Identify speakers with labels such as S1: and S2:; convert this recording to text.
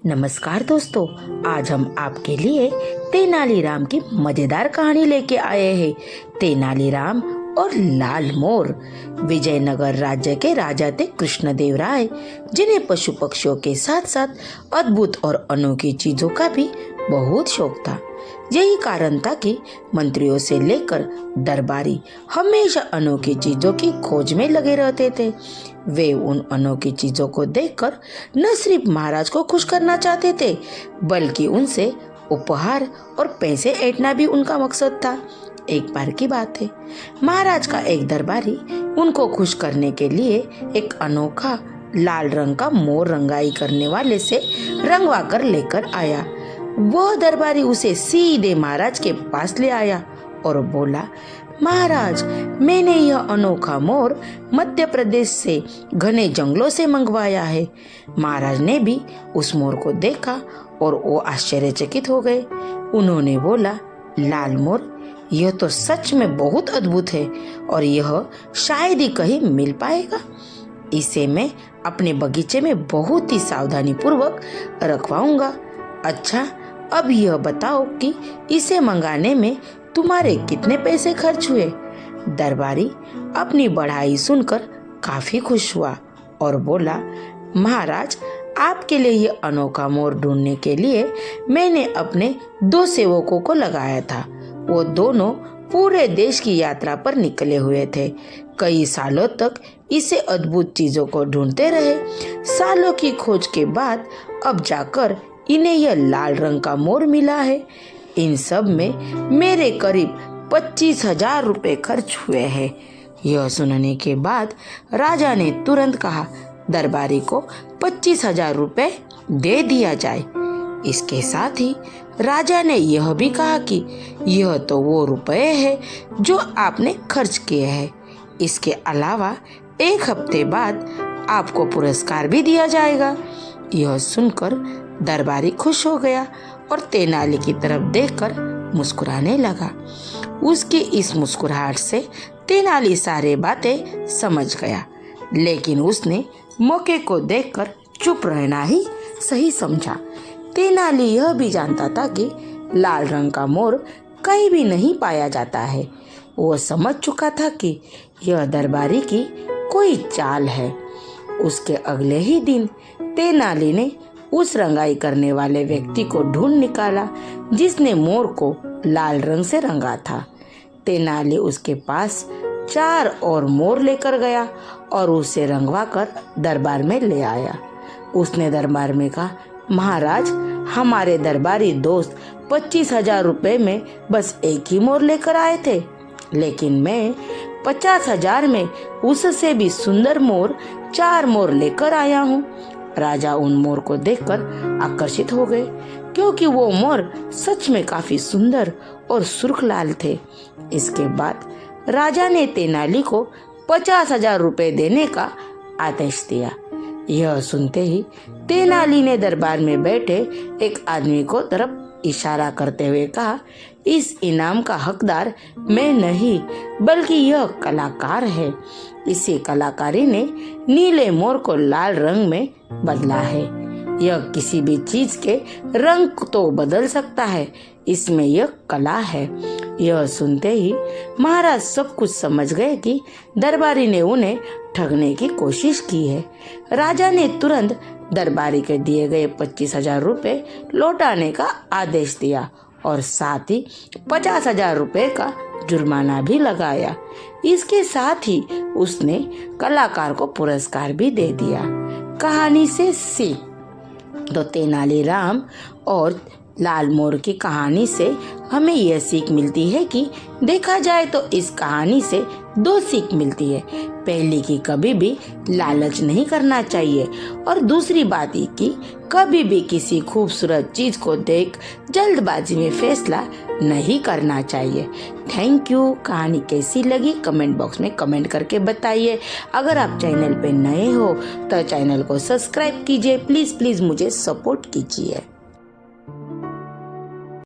S1: नमस्कार दोस्तों, आज हम आपके लिए तेनालीराम की मजेदार कहानी लेके आए हैं। तेनालीराम और लाल मोर। विजयनगर राज्य के राजा थे कृष्णदेवराय, जिन्हें पशु पक्षियों के साथ साथ अद्भुत और अनोखी चीजों का भी बहुत शौक था। यही कारण था कि मंत्रियों से लेकर दरबारी हमेशा अनोखी चीजों की खोज में लगे रहते थे। वे उन अनोखी चीजों को देखकर न सिर्फ महाराज को खुश करना चाहते थे, बल्कि उनसे उपहार और पैसे ऐंठना भी उनका मकसद था। एक बार की बात है, महाराज का एक दरबारी उनको खुश करने के लिए एक अनोखा लाल रंग का मोर रंगाई करने वाले से रंगवा कर लेकर आया। वह दरबारी उसे सीधे महाराज के पास ले आया और बोला, महाराज, मैंने यह अनोखा मोर मध्य प्रदेश से घने जंगलों से मंगवाया है। महाराज ने भी उस मोर को देखा और वो आश्चर्यचकित हो गए। उन्होंने बोला, लाल मोर, यह तो सच में बहुत अद्भुत है और यह शायद ही कहीं मिल पाएगा। इसे मैं अपने बगीचे में बहुत ही सावधानी पूर्वक रखवाऊंगा। अच्छा, अब यह बताओ कि इसे मंगाने में तुम्हारे कितने पैसे खर्च हुए? दरबारी अपनी बढ़ाई सुनकर काफी खुश हुआ और बोला, महाराज, आपके लिए यह अनोखा मोर ढूंढने के लिए मैंने अपने 2 सेवकों को लगाया था। वो दोनों पूरे देश की यात्रा पर निकले हुए थे। कई सालों तक इसे अद्भुत चीजों को ढूंढते रहे। सालों की खोज के बाद अब जाकर इन्हें यह लाल रंग का मोर मिला है। इन सब में मेरे करीब 25,000 रुपए खर्च हुए हैं। यह सुनने के बाद राजा ने तुरंत कहा, दरबारी को 25,000 रुपए दे दिया जाए। इसके साथ ही राजा ने यह भी कहा कि यह तो वो रुपए है जो आपने खर्च किए हैं। इसके अलावा 1 हफ्ते बाद आपको पुरस्कार भी दिया जाएगा। यह सुनकर दरबारी खुश हो गया और तेनाली की तरफ देखकर मुस्कुराने लगा। उसकी इस मुस्कुराहट से तेनाली सारे बातें समझ गया, लेकिन उसने मौके को देखकर चुप रहना ही सही समझा। तेनाली यह भी जानता था कि लाल रंग का मोर कहीं भी नहीं पाया जाता है। वो समझ चुका था कि यह दरबारी की कोई चाल है। उसके अगले ही दिन तेनाली ने उस रंगाई करने वाले व्यक्ति को ढूंढ निकाला जिसने मोर को लाल रंग से रंगा था। तेनाली उसके पास 4 और मोर लेकर गया और उसे रंगवा कर दरबार में ले आया। उसने दरबार में कहा, महाराज, हमारे दरबारी दोस्त 25,000 रुपए में बस एक ही मोर लेकर आए थे, लेकिन मैं 50,000 में उससे भी सुंदर 4 मोर लेकर आया हूँ। राजा उन मोर को देखकर आकर्षित हो गए, क्योंकि वो मोर सच में काफी सुंदर और सुर्ख लाल थे। इसके बाद राजा ने तेनाली को 50,000 रुपए देने का आदेश दिया। यह सुनते ही तेनाली ने दरबार में बैठे एक आदमी को तरफ इशारा करते हुए कहा, इस इनाम का हकदार मैं नहीं, बल्कि यह कलाकार है। इसी कलाकारी ने नीले मोर को लाल रंग में बदला है। यह किसी भी चीज के रंग तो बदल सकता है, इसमें यह कला है। यह सुनते ही महाराज सब कुछ समझ गए कि दरबारी ने उन्हें ठगने की कोशिश की है। राजा ने तुरंत दरबारी के दिए गए 25,000 रुपए लौटाने का आदेश दिया और साथ ही 50,000 रुपए का जुर्माना भी लगाया। इसके साथ ही उसने कलाकार को पुरस्कार भी दे दिया। कहानी से सीख। तो तेनालीराम और लाल मोर की कहानी से हमें यह सीख मिलती है कि देखा जाए तो इस कहानी से 2 सीख मिलती है। पहली कि कभी भी लालच नहीं करना चाहिए, और दूसरी बात ये कि कभी भी किसी खूबसूरत चीज को देख जल्दबाजी में फैसला नहीं करना चाहिए। Thank you. कहानी कैसी लगी कमेंट बॉक्स में कमेंट करके बताइए। अगर आप चैनल पे नए हो तो चैनल को सब्सक्राइब कीजिए। प्लीज मुझे सपोर्ट कीजिए।